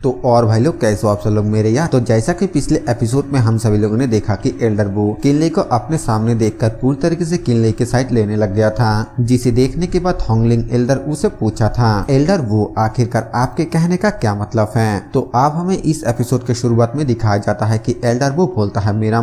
तो और भाई लोग कैसे हो आप सब लोग मेरे यार। तो जैसा कि पिछले एपिसोड में हम सभी लोगों ने देखा कि एल्डर वू किनले को अपने सामने देखकर पूरी तरीके से किनले के साइड लेने लग गया था, जिसे देखने के बाद होंगलिंग एल्डर वू से पूछा था, एल्डर वू आखिरकार आपके कहने का क्या मतलब है। तो अब हमें इस एपिसोड के शुरुआत में दिखाया जाता है कि एल्डर वू बोलता है मेरा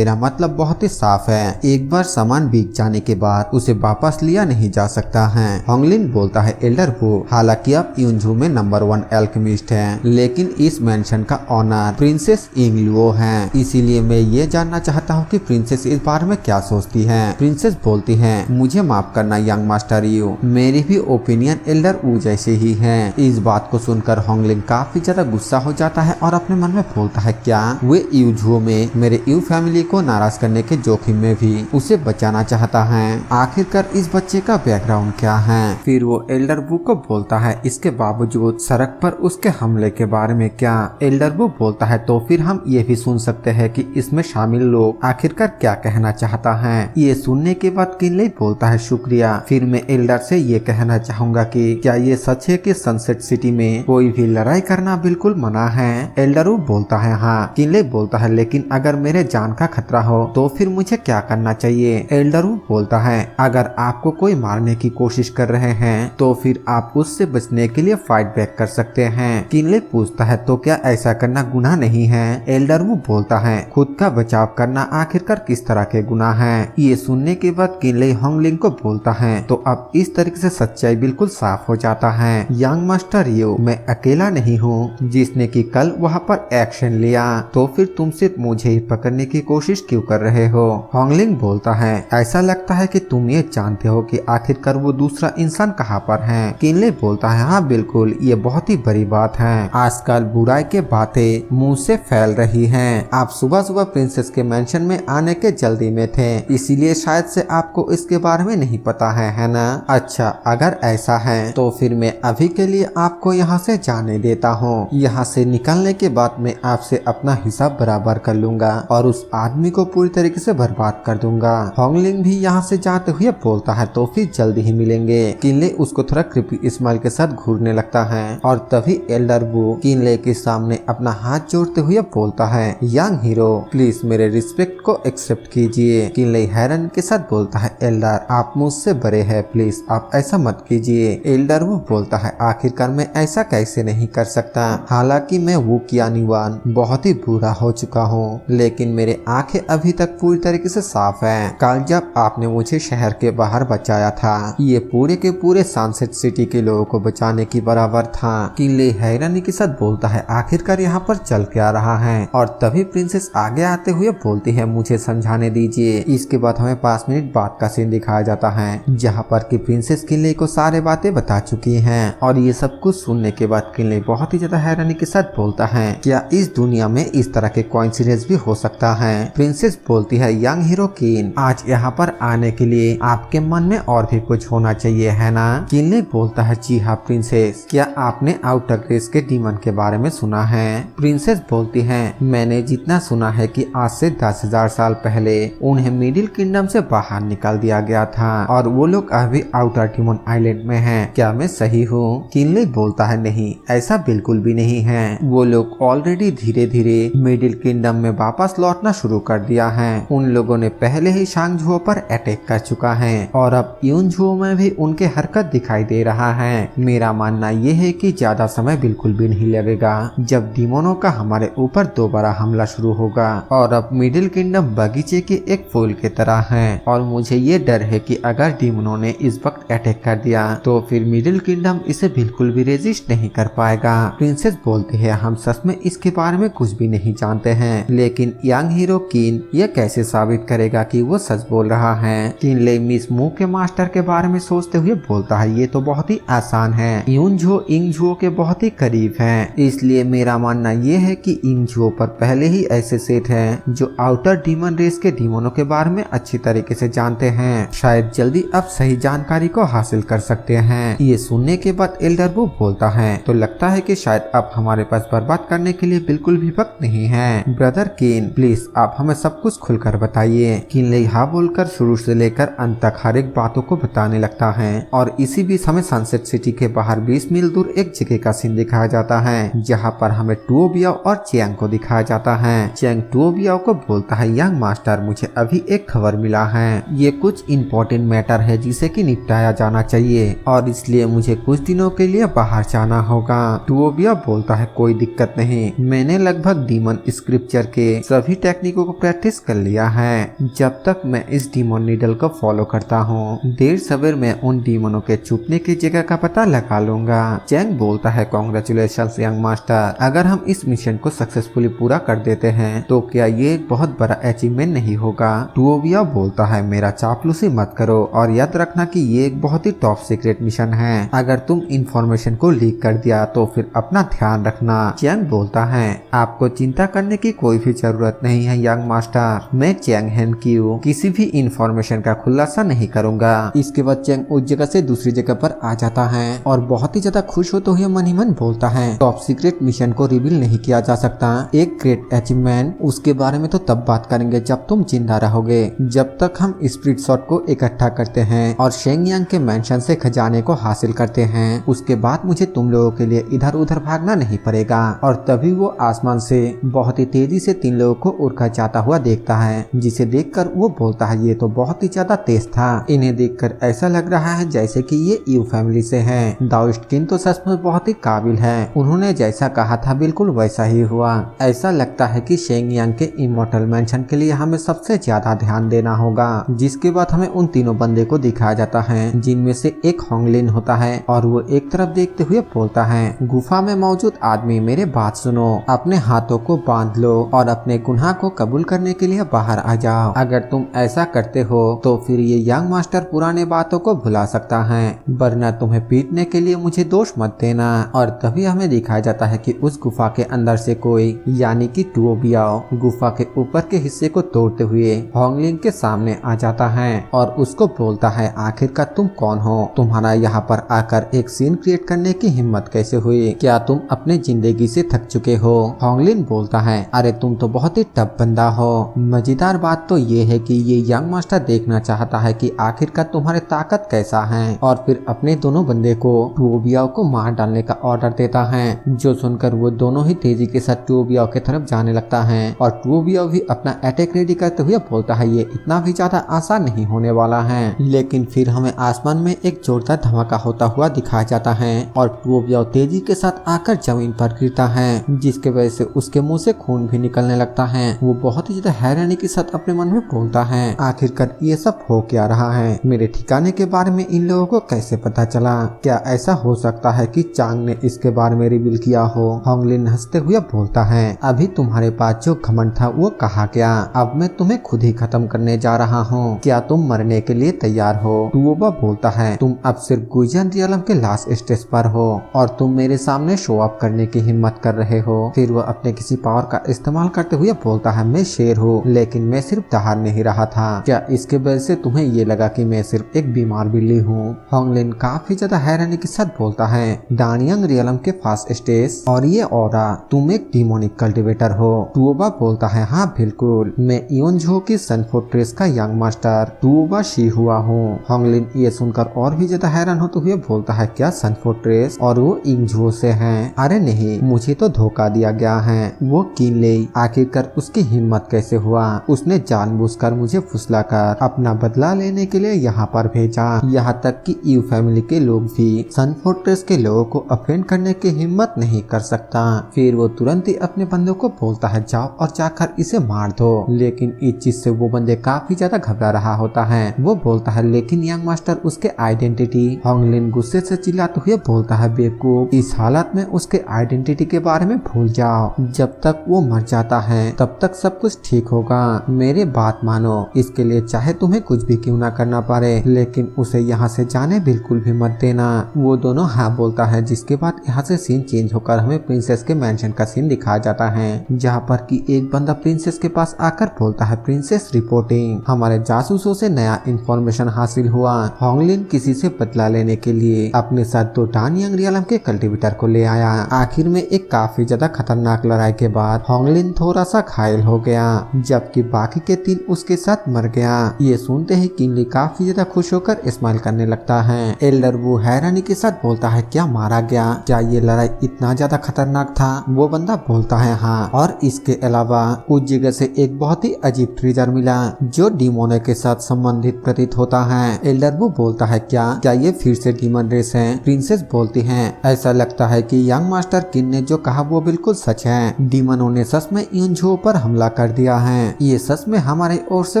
मतलब बहुत ही साफ है, एक बार सामान बिक जाने के बाद उसे वापस लिया नहीं जा सकता है। होंगलिंग बोलता है एल्डर वू हालांकि आप यूनझू में नंबर 1 एल्केमिस्ट हैं, लेकिन इस मेंशन का ऑनर प्रिंसेस इंगलुओ है, इसीलिए मैं ये जानना चाहता हूँ कि प्रिंसेस इस बारे में क्या सोचती है। प्रिंसेस बोलती है मुझे माफ करना यंग मास्टर यू, मेरी भी ओपिनियन एल्डर वू जैसे ही है। इस बात को सुनकर होंगलिंग काफी ज्यादा गुस्सा हो जाता है और अपने मन में बोलता है क्या वे यूझू में मेरे यू फैमिली को नाराज करने के जोखिम में भी उसे बचाना चाहता है। आखिरकार इस बच्चे का बैकग्राउंड क्या है। फिर वो एल्डर वू को बोलता है इसके बावजूद सड़क पर उसके हमले के बारे में क्या। एल्डर वू बोलता है तो फिर हम ये भी सुन सकते हैं कि इसमें शामिल लोग आखिरकार क्या कहना चाहता है। ये सुनने के बाद किनले बोलता है शुक्रिया। फिर मैं एल्डर से ये कहना चाहूंगा कि क्या ये सच है कि सनसेट सिटी में कोई भी लड़ाई करना बिल्कुल मना है। एल्डर वू बोलता है हाँ। किनले बोलता है लेकिन अगर मेरे जान का खतरा हो तो फिर मुझे क्या करना चाहिए। एल्डर वू बोलता है अगर आपको कोई मारने की कोशिश कर रहे हैं तो फिर आप उससे बचने के लिए फाइट बैक कर सकते हैं। किनले पूछता है तो क्या ऐसा करना गुनाह नहीं है। एल्डर वू बोलता है खुद का बचाव करना आखिरकार किस तरह के गुनाह है। ये सुनने के बाद किनले होंगलिंग को बोलता है तो अब इस तरीके से सच्चाई बिल्कुल साफ हो जाता है। यंग मास्टर यू मैं अकेला नहीं हूँ जिसने की कल वहाँ पर एक्शन लिया, तो फिर तुम सिर्फ मुझे ही पकड़ने की कोशिश क्यों कर रहे हो। होंगलिंग बोलता है ऐसा लगता है कि तुम ये जानते हो कि आखिरकार वो दूसरा इंसान कहाँ पर है। किनले बोलता है हाँ बिल्कुल, ये बहुत ही बड़ी बात है। आजकल बुराई के बातें मुंह से फैल रही हैं। आप सुबह सुबह प्रिंसेस के मेंशन में आने के जल्दी में थे, इसीलिए शायद से आपको इसके बारे में नहीं पता है ना। अच्छा अगर ऐसा है तो फिर मैं अभी के लिए आपको यहाँ से जाने देता हूँ। यहाँ से निकलने के बाद मैं आपसे अपना हिसाब बराबर कर लूंगा और उस आदमी को पूरी तरीके से बर्बाद कर दूंगा। होंगलिंग भी यहाँ से जाते हुए बोलता है तो फिर जल्दी ही मिलेंगे। किनले उसको थोड़ा क्रिपी स्माइल के साथ घूरने लगता है और तभी एल्डर वू किनले के सामने अपना हाथ जोड़ते हुए बोलता है यंग हीरो प्लीज मेरे रिस्पेक्ट को एक्सेप्ट कीजिए। किनले हैरान के साथ बोलता है एल्डर आप मुझसे बड़े हैं, प्लीज आप ऐसा मत कीजिए। एल्डर वू बोलता है आखिरकार मैं ऐसा कैसे नहीं कर सकता, हालांकि मैं वू कियानिवान बहुत ही बुरा हो चुका हूँ, लेकिन मेरे आंखें अभी तक पूरी तरीके से साफ है। कल जब आपने मुझे शहर के बाहर बचाया था ये पूरे के पूरे सनसेट सिटी के लोगों को बचाने की बराबर था। किनले हैरानी के साथ बोलता है आखिरकार यहाँ पर चल क्या रहा है। और तभी प्रिंसेस आगे आते हुए बोलती है मुझे समझाने दीजिए। इसके बाद हमें 5 मिनट बाद का सीन दिखाया जाता है जहाँ पर कि प्रिंसेस किनले को सारे बातें बता चुकी हैं और ये सब कुछ सुनने के बाद किनले बहुत ही ज्यादा हैरानी के साथ बोलता है क्या इस दुनिया में इस तरह के कोइंसिडेंस भी हो सकता है। प्रिंसेस बोलती है यंग हीरो किन आज यहाँ पर आने के लिए आपके मन में और भी कुछ होना चाहिए है ना। किनले बोलता है जी हाँ प्रिंसेस, क्या आपने आउटर रेस के डीमन के बारे में सुना है। प्रिंसेस बोलती है मैंने जितना सुना है कि आज से 10,000 साल पहले उन्हें मिडिल किंगडम से बाहर निकाल दिया गया था और वो लोग अभी आउटर डीमन आइलैंड में हैं, क्या मैं सही हूँ। किनले बोलता है नहीं ऐसा बिल्कुल भी नहीं है, वो लोग ऑलरेडी धीरे धीरे मिडिल किंगडम में वापस लौटना शुरू कर दिया है। उन लोगों ने पहले ही शांगझुओ पर अटैक कर चुका है और अब यूनझुओ में भी उनके हरकत दिखाई दे रहा है। मेरा मानना ये है कि ज्यादा समय बिल्कुल भी नहीं लगेगा जब डीमोनों का हमारे ऊपर दोबारा हमला शुरू होगा और अब मिडिल किंगडम बगीचे के एक फूल की तरह है और मुझे ये डर है कि अगर डीमोनों ने इस वक्त अटैक कर दिया तो फिर मिडिल किंगडम इसे बिल्कुल भी रेजिस्ट नहीं कर पाएगा। प्रिंसेस बोलती है हम सच में इसके बारे में कुछ भी नहीं जानते हैं, लेकिन यंग हीरो किन ये कैसे साबित करेगा कि वो सच बोल रहा है। किनले मिस मू के मास्टर के बारे में सोचते हुए बोलता है ये तो बहुत ही आसान है, यूनझो इंगझुओ के बहुत ही करीब है, इसलिए मेरा मानना ये है कि इंगझुओ पर पहले ही ऐसे सेट हैं जो आउटर डीमन रेस के डीमोनों के बारे में अच्छी तरीके से जानते हैं, शायद जल्दी अब सही जानकारी को हासिल कर सकते हैं। ये सुनने के बाद एल्डर वू बोलता है तो लगता है कि शायद अब हमारे पास बर्बाद करने के लिए बिल्कुल भी वक्त नहीं है। ब्रदर किन प्लीज आप हमें सब कुछ खुलकर बताइए। किनले हाँ बोलकर शुरू से लेकर अंत तक हर एक बातों को बताने लगता है और इसी बीच हमें सनसेट सिटी के बाहर 20 मील दूर एक जगह का सीन दिखाया जाता जाता है, जहाँ पर हमें टुओ बियाओ और चैंग को दिखाया जाता है। चैंग टुओ बियाओ को बोलता है, यंग मास्टर मुझे अभी एक खबर मिला है, ये कुछ इम्पोर्टेंट मैटर है जिसे कि निपटाया जाना चाहिए और इसलिए मुझे कुछ दिनों के लिए बाहर जाना होगा। टुओ बियाओ बोलता है कोई दिक्कत नहीं, मैंने लगभग डीमन स्क्रिप्चर के सभी टेक्निकों को प्रैक्टिस कर लिया है। जब तक मैं इस डीमन नीडल को फॉलो करता हूँ, देर सवेर मैं उन डीमनों के छुपने की जगह का पता लगा लूंगा। चैंग बोलता है कांग्रेचुलेशंस यंग मास्टर, अगर हम इस मिशन को सक्सेसफुली पूरा कर देते हैं तो क्या ये एक बहुत बड़ा अचीवमेंट नहीं होगा। टुओ बियाओ बोलता है मेरा चापलूसी मत करो और याद रखना कि ये एक बहुत ही टॉप सीक्रेट मिशन है, अगर तुम इंफॉर्मेशन को लीक कर दिया तो फिर अपना ध्यान रखना। चैंग बोलता है आपको चिंता करने की कोई भी जरूरत नहीं है यंग मास्टर, मैं चैंग हेन क्यू किसी भी इंफॉर्मेशन का खुलासा नहीं करूंगा। इसके बाद चैंग उस जगह से दूसरी जगह पर आ जाता है और बहुत ही ज्यादा खुश होते हुए मन ही मन बोलता है टॉप सीक्रेट मिशन को रिवील नहीं किया जा सकता, एक ग्रेट अचीवमेंट उसके बारे में तो तब बात करेंगे जब तुम जिंदा रहोगे। जब तक हम स्प्रिट शॉट को इकट्ठा करते हैं और शेंग यांग के मेंशन से खजाने को हासिल करते हैं, उसके बाद मुझे तुम लोगों के लिए इधर उधर भागना नहीं पड़ेगा। और तभी वो आसमान से बहुत ही तेजी से 3 लोगों को उड़कर जाता हुआ देखता है, जिसे देखकर वो बोलता है ये तो बहुत ही ज्यादा तेज था, इन्हें देखकर ऐसा लग रहा है जैसे कि ये यू फैमिली से हैं। दाओइस्ट किंग तो सचमुच बहुत ही काबिल है, उन्होंने जैसा कहा था बिल्कुल वैसा ही हुआ। ऐसा लगता है कि शेंग यांग के इमोर्टल मेंशन के लिए हमें सबसे ज्यादा ध्यान देना होगा। जिसके बाद हमें उन तीनों बंदे को दिखाया जाता है, जिनमें से एक होंगलिन होता है और वो एक तरफ देखते हुए बोलता है गुफा में मौजूद आदमी मेरे बात सुनो, अपने हाथों को बांध लो और अपने गुनाह को कबूल करने के लिए बाहर आ जाओ। अगर तुम ऐसा करते हो तो फिर ये यंग मास्टर पुराने बातों को भुला सकता है, वरना तुम्हें पीटने के लिए मुझे दोष मत देना। और तभी हमें दिखाया जाता है कि उस गुफा के अंदर से कोई यानी कि टुओ बियाओ गुफा के ऊपर के हिस्से को तोड़ते हुए होंगलिन के सामने आ जाता है और उसको बोलता है आखिरकार तुम कौन हो, तुम्हारा यहाँ पर आकर एक सीन क्रिएट करने की हिम्मत कैसे हुई, क्या तुम अपने जिंदगी से थक चुके हो। होंगलिन बोलता है अरे तुम तो बहुत ही टफ बंदा हो। मजेदार बात तो ये है कि ये यंग मास्टर देखना चाहता है कि आखिरकार तुम्हारे ताकत कैसा है और फिर अपने दोनों बंदे को टुओ बियाओ को मार डालने का ऑर्डर देता है, जो सुनकर वो दोनों ही तेजी के साथ टुओ बियाओ की तरफ जाने लगता है और टुओ बियाओ भी अपना अटैक रेडी करते हुए बोलता है ये इतना भी ज्यादा आसान नहीं होने वाला है। लेकिन फिर हमें आसमान में एक जोरदार धमाका होता हुआ दिखाया जाता है और टुओ बियाओ तेजी के साथ आकर जमीन पर गिरता है, जिसके वजह से उसके मुंह से खून भी निकलने लगता है। वो बहुत ही ज्यादा हैरानी के साथ अपने मन में बोलता है आखिरकार ये सब हो क्या रहा है, मेरे ठिकाने के बारे में इन लोगों को कैसे पता चला, क्या ऐसा हो सकता है कि चांग ने इसके बारे में रिवील किया हो। होंगलिन हंसते हुए बोलता है अभी तुम्हारे पास जो घमंड था वो कहा गया, अब मैं तुम्हें खुद ही खत्म करने जा रहा हूँ, क्या तुम मरने के लिए तैयार हो। टुओबा बोलता है तुम अब सिर्फ गुइजन रियलम के लास्ट स्टेज पर हो और तुम मेरे सामने शो अप करने की हिम्मत कर रहे हो। फिर वो अपने किसी पावर का इस्तेमाल करते हुए बोलता है मैं शेर हूँ लेकिन मैं सिर्फ दहाड़ नहीं रहा था, क्या इसके वजह से तुम्हें ये लगा कि मैं सिर्फ एक बीमार बिल्ली हूँ। होंगलिन काफी ज्यादा हैरानी के साथ बोलता है डानियंग रियलम के फास्ट स्टेज और ये ऑरा तुम एक डिमोनिक कल्टिवेटर हो। टुओबा बोलता है हाँ बिल्कुल, मैं इयोनझो की सन फोर्ट्रेस का यंग मास्टर टुओबा शी हुआ हूँ। होंगलिन ये सुनकर और भी ज्यादा हैरान होते हुए बोलता है क्या सन फोर्ट्रेस और वो इंझो से हैं। अरे नहीं, मुझे तो धोखा दिया गया है, वो किनले आखिरकार उसकी हिम्मत कैसे हुआ, उसने जानबूझकर मुझे फुसलाकर अपना बदला लेने के लिए यहाँ पर भेजा, यहाँ तक कि यू फैमिली के लोग भी सन फोर्ट्रेस के लोगों को अफेंड करने की हिम्मत नहीं कर सकता। फिर वो तुरंत ही अपने बंदों को बोलता है जाओ और जाकर इसे मार दो, लेकिन इस चीज से वो बंदे काफी ज्यादा घबरा रहा होता है। वो बोलता है लेकिन यंग मास्टर उसके आइडेंटिटी। होंगलिन गुस्से से चिल्लाते हुए बोलता है बेवकूफ, इस हालत में उसके आइडेंटिटी के बारे में भूल जाओ, जब तक वो मर जाता है तब तक सब कुछ ठीक होगा, मेरे बात मानो, इसके लिए चाहे तुम्हें कुछ भी क्यों ना करना पड़े, लेकिन उसे यहाँ से जाने बिल्कुल भी मत देना। वो दोनों हाँ बोलता है, जिसके बाद यहाँ से सीन चेंज होकर हमें प्रिंसेस के मेंशन का सीन दिखाया जाता है, जहाँ पर कि एक बंदा प्रिंसेस के पास आकर बोलता है प्रिंसेस रिपोर्टिंग, हमारे जासूसों से नया इंफॉर्मेशन हासिल हुआ। होंगलिन किसी से बदला लेने के लिए अपने साथ 2 डानियंग रियलम के कल्टिवेटर को ले आया। आखिर में एक काफी ज्यादा खतरनाक लड़ाई के बाद होंगलिन थोड़ा सा घायल हो गया, जबकि बाकी के 3 उसके साथ मर गया। ये सुनते ही किनली काफी ज्यादा खुश होकर स्माइल करने लगता है। एल्डर वो हैरानी के साथ बोलता है क्या मारा गया, क्या ये लड़ाई इतना ज्यादा खतरनाक था? वो बंदा बोलता है हाँ, और इसके अलावा उस जगह से एक बहुत ही अजीब ट्रेजर मिला जो डीमोनो के साथ संबंधित प्रतीत होता है। एल्डरवू बोलता है क्या ये फिर से डीमन रेस है? प्रिंसेस बोलती है ऐसा लगता है कि यंग मास्टर किन ने जो कहा वो बिल्कुल सच है। डीमनों ने सच में यूनझो पर हमला कर दिया है, ये सच में हमारे ओर से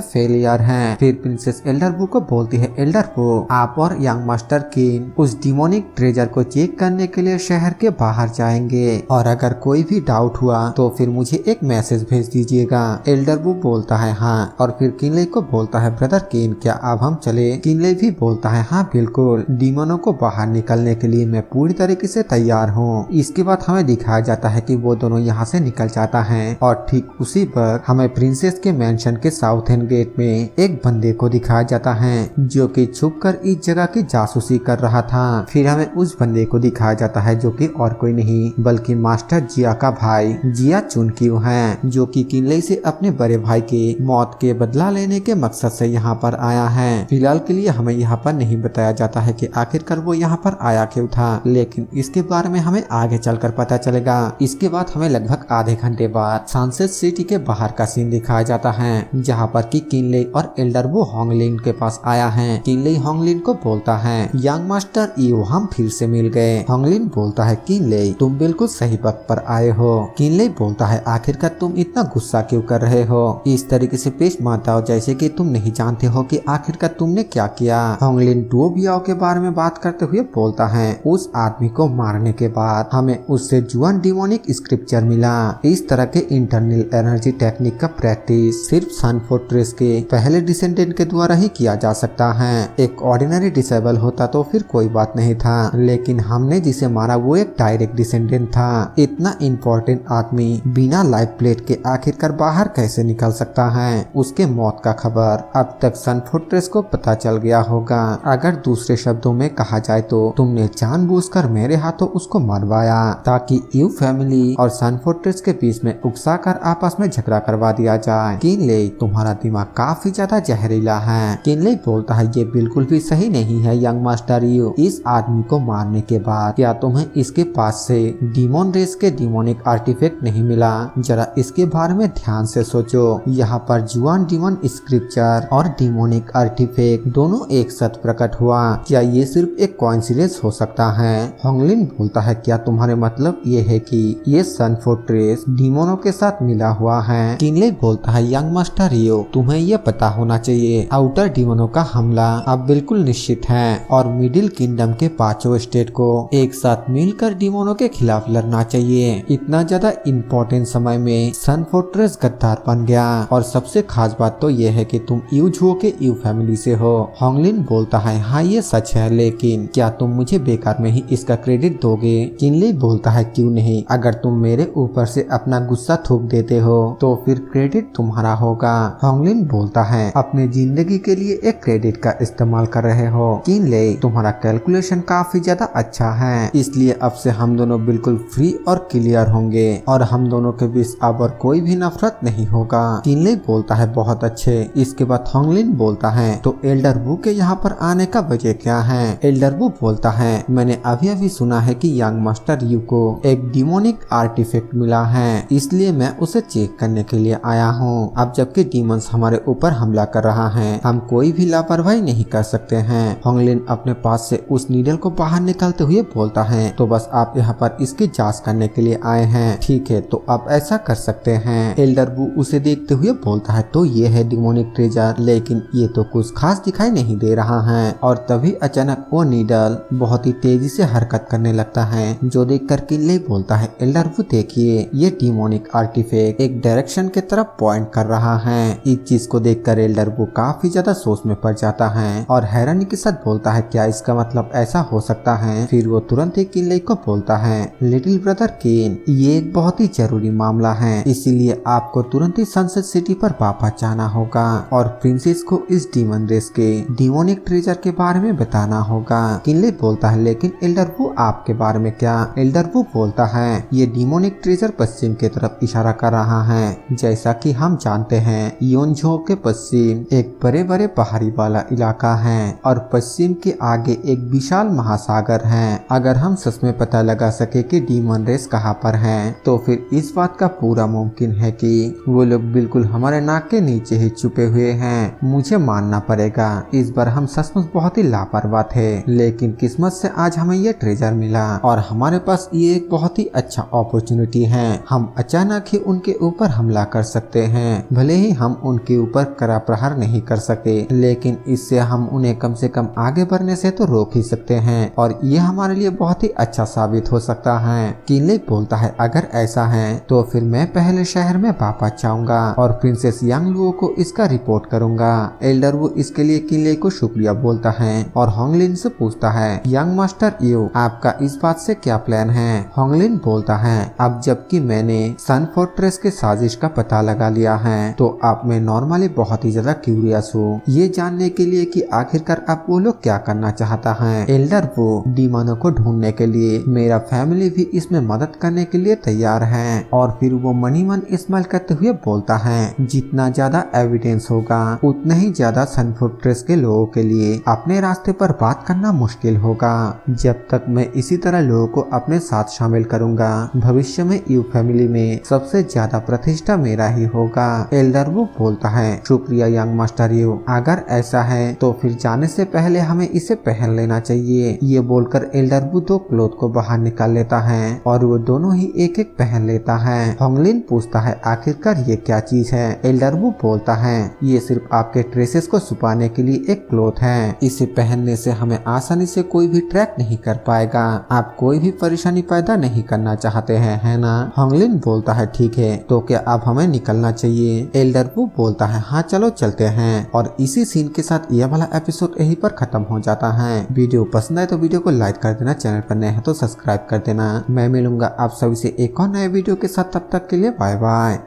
फेलियर है। फिर प्रिंसेस एल्डरवू को बोलती है एल्डरवू, आप और यंग मास्टर किन उस डिमोनिक ट्रेजर को चेक करने के लिए शहर के बाहर जाएंगे, और अगर कोई भी डाउट हुआ तो फिर मुझे एक मैसेज भेज दीजिएगा। एल्डरवू बोलता है हाँ, और फिर किनले को बोलता है ब्रदर केन क्या अब हम चले? किनले भी बोलता है हाँ बिल्कुल, डीमनों को बाहर निकलने के लिए मैं पूरी तरीके से तैयार हूँ। इसके बाद हमें दिखाया जाता है कि वो दोनों यहाँ से निकल जाता है, और ठीक उसी वक्त हमें प्रिंसेस के मेंशन के साउथ एंड गेट में एक बंदे को दिखाया जाता है जो कि छुपकर इस जगह की जासूसी कर रहा था। फिर हमें उस बंदे को दिखाया जाता है जो कि और कोई नहीं बल्कि मास्टर जिया का भाई जिया चुनक्यू है, जो कि किनले से अपने बड़े भाई के मौत के बदला लेने के मकसद से यहाँ पर आया है। फिलहाल के लिए हमें यहाँ पर नहीं बताया जाता है कि आखिरकार वो यहाँ पर आया क्यों था, लेकिन इसके बारे में हमें आगे चलकर पता चलेगा। इसके बाद हमें लगभग आधे घंटे बाद सनसेट सिटी के बाहर का सीन दिखाया जाता है, जहाँ पर कि किनले और एल्डरवू होंगलिन के पास आया है। किनले होंगलिन को बोलता है यंग मास्टर यू हम फिर से मिल गए। होंगलिन बोलता है किनले तुम बिल्कुल सही वक्त पर आए हो। किनले बोलता है आखिरकार तुम इतना गुस्सा क्यों कर रहे हो? इस तरीके से पेश मत आओ जैसे कि तुम नहीं जानते हो कि आखिरकार तुमने क्या किया। होंगलिन टू बियाओ के बारे में बात करते हुए बोलता है उस आदमी को मारने के बाद हमें उससे जुआन डिमोनिक स्क्रिप्चर मिला। इस तरह के इंटरनल एनर्जी टेक्निक का प्रैक्टिस सिर्फ सन फोर्ट्रेस के पहले डिसेंडेंट के द्वारा ही किया जा सकता है। एक ऑर्डिनरी डिसेबल होता तो फिर कोई बात नहीं था, लेकिन हमने जिसे मारा वो एक डायरेक्ट डिसेंडेंट था। इतना इम्पोर्टेंट आदमी बिना लाइफ प्लेट के आखिरकार बाहर कैसे निकल सकता है? उसके मौत का खबर अब तक सन फोर्ट्रेस को पता चल गया होगा। अगर दूसरे शब्दों में कहा जाए तो तुमने जानबूझकर मेरे हाथों उसको मरवाया ताकि यू फैमिली और सन फोर्ट्रेस के बीच में उकसाकर आपस में झगड़ा करवा दिया जाए। किनले तुम्हारा दिमाग काफी ज्यादा जहरीला है। किनले बोलता है ये बिल्कुल भी सही नहीं है यंग मास्टर यू। इस आदमी को मारने के बाद क्या तुम्हें इसके पास से डीमोन रेस के डीमोनिक आर्टिफैक्ट नहीं मिला? जरा इसके बारे में ध्यान से सोचो। यहाँ पर जुआन डीमन स्क्रिप्चर और डीमोनिक आर्टिफैक्ट दोनों एक साथ प्रकट हुआ। क्या ये सिर्फ एक कोइंसिडेंस हो सकता है? होंगलिन बोलता है क्या तुम्हारे मतलब ये है कि ये सन फोर्ट्रेस डीमोनों के साथ मिला हुआ है? किनले बोलता है यंग मास्टर यू तुम्हें ये पता होना चाहिए आउटर डीमोनों का हमला अब बिल्कुल निश्चित है, और मिडिल किंगडम के पांचों स्टेट को एक साथ मिलकर डीमोनों के खिलाफ लड़ना चाहिए। इतना ज्यादा इम्पोर्टेंट समय में सन फोर्ट्रेस गद्दार बन गया, और सबसे खास बात तो ये है कि तुम यू झुओ के यू फैमिली से हो। होंगलिन बोलता है हाँ ये सच है, लेकिन क्या तुम मुझे बेकार में ही इसका क्रेडिट दोगे? किनले बोलता है क्यों नहीं, अगर तुम मेरे ऊपर से अपना गुस्सा थूक देते हो तो फिर क्रेडिट तुम्हारा होगा। होंगलिन बोलता है अपनी जिंदगी के लिए एक क्रेडिट का इस्तेमाल कर रहे हो। किनले तुम्हारा कैलकुलेशन काफी ज्यादा अच्छा है, इसलिए अब से हम दोनों बिल्कुल फ्री और क्लियर होंगे, और हम दोनों के बीच अब और कोई भी नफरत नहीं होगा। किनले बोलता है बहुत अच्छे। इसके बाद होंगलिन बोलता है तो एल्डरवू के यहाँ पर आने का वजह क्या है? एल्डरवू बोलता है मैंने अभी अभी सुना है कि यंग मास्टर यू को एक डिमोनिक आर्टिफैक्ट मिला है, इसलिए मैं उसे चेक करने के लिए आया हूँ। अब जबकि डीमंस हमारे ऊपर हमला कर रहा है, हम कोई भी लापरवाही नहीं कर सकते हैं। होंगलिन अपने पास से उस नीडल को बाहर निकालते हुए बोलता है तो बस आप यहाँ पर इसकी जांच करने के लिए आए हैं, ठीक है तो आप ऐसा कर सकते हैं। एल्डरवू उसे देखते हुए बोलता है तो ये है डिमोनिक ट्रेजर, लेकिन ये तो कुछ खास दिखाई नहीं दे रहा है। और तभी अचानक वो नीडल बहुत ही तेजी से हरकत करने लगता है, जो देखकर किनले बोलता है एल्डरवू देखिए ये डिमोनिक आर्टिफैक्ट एक डायरेक्शन की तरफ पॉइंट कर रहा है। इस चीज को देखकर एल्डरवू काफी ज्यादा सोच में पड़ जाता है और हैरानी के साथ बोलता है क्या इसका मतलब ऐसा हो सकता है? फिर वो तुरंत ही किनले को बोलता है लिटिल ब्रदर केन ये एक बहुत ही जरूरी मामला है, इसीलिए आपको तुरंत ही सनसेट सिटी पर वापस जाना होगा और प्रिंसेस को इस डीमन रेस के डिमोनिक ट्रेजर के बारे में बताना होगा। किनले बोलता है लेकिन एल्डरवू आपके बारे में क्या? एल्डरवू बोलता है ये डिमोनिक ट्रेजर पश्चिम की तरफ इशारा कर रहा है। जैसा कि हम जानते हैं योनझो के पश्चिम एक बड़े बड़े पहाड़ी वाला इलाका है और पश्चिम के आगे एक विशाल महासागर है। अगर हम सच में पता लगा सके कि डीमन रेस कहाँ पर है, तो फिर इस बात का पूरा मुमकिन है कि वो लोग बिल्कुल हमारे नाक के नीचे ही छुपे हुए हैं। मुझे मानना पड़ेगा इस बार हम सचमुच बहुत ही लापरवाह थे, लेकिन किस्मत से आज हमें ये ट्रेजर मिला और हमारे पास ये एक बहुत ही अच्छा अपॉर्चुनिटी है। हम अचानक ही उनके ऊपर हमला कर सकते हैं। भले ही हम उनके ऊपर कड़ा प्रहार नहीं कर सके, लेकिन इससे हम उन्हें कम से कम आगे बढ़ने से तो रोक ही सकते हैं और ये हमारे लिए बहुत ही अच्छा साबित हो सकता है। किनले बोलता है अगर ऐसा है तो फिर मैं पहले शहर में वापस जाऊंगा और प्रिंसेस यांग लुओ को इसका रिपोर्ट करूंगा। एल्डर वो इसके लिए किनले को शुक्रिया बोलता है और होंगलिन से पूछता है यंग मास्टर यू आपका इस बात से क्या प्लान है। होंगलिन बोलता है अब जबकि मैंने सन फोर्ट्रेस के साजिश का पता लगा लिया है तो अब मैं नॉर्मली बहुत ही ज्यादा क्यूरियस हूँ ये जानने के लिए कि आखिरकार अब वो लोग क्या करना चाहता है। एल्डर वो डीमनों को ढूंढने के लिए मेरा फैमिली भी इसमें मदद करने के लिए तैयार है। और फिर वो मनी मन इस्तेमाल करते हुए बोलता है जितना ज्यादा एविडेंस होगा उतना ही ज्यादा सन फोर्ट्रेस के लोगों के लिए अपने रास्ते पर बात करना मुश्किल होगा। जब तक मैं इसी तरह लोगों को अपने साथ शामिल करूंगा भविष्य में यू फैमिली में सबसे ज्यादा प्रतिष्ठा मेरा ही होगा। एल्डर वो बोलता है शुक्रिया यंग मास्टर यू अगर ऐसा है तो फिर जाने से पहले हमें इसे पहन लेना चाहिए। ये बोलकर एल्डर वो दो क्लोथ को बाहर निकाल लेता है और वो दोनों ही एक एक पहन लेता है। होंगलिन पूछता है आखिरकार ये क्या चीज है। एल्डर वो बोलता है ये सिर्फ आपके ट्रेसेस को छुपाने के लिए एक क्लोथ है। इसे पहनने से हमें आसानी से कोई भी ट्रैक नहीं कर पाएगा। आप कोई भी परेशानी पैदा नहीं करना चाहते हैं है ना। होंगलिन बोलता है ठीक है तो क्या अब हमें निकलना चाहिए। एल्डर वो बोलता है हाँ चलो चलते हैं। और इसी सीन के साथ यह वाला एपिसोड यहीं पर खत्म हो जाता है। वीडियो पसंद आए तो वीडियो को लाइक कर देना, चैनल पर नए हैं तो सब्सक्राइब कर देना। मैं मिलूंगा आप सभी से एक और नए वीडियो के साथ, तब तक के लिए बाय बाय।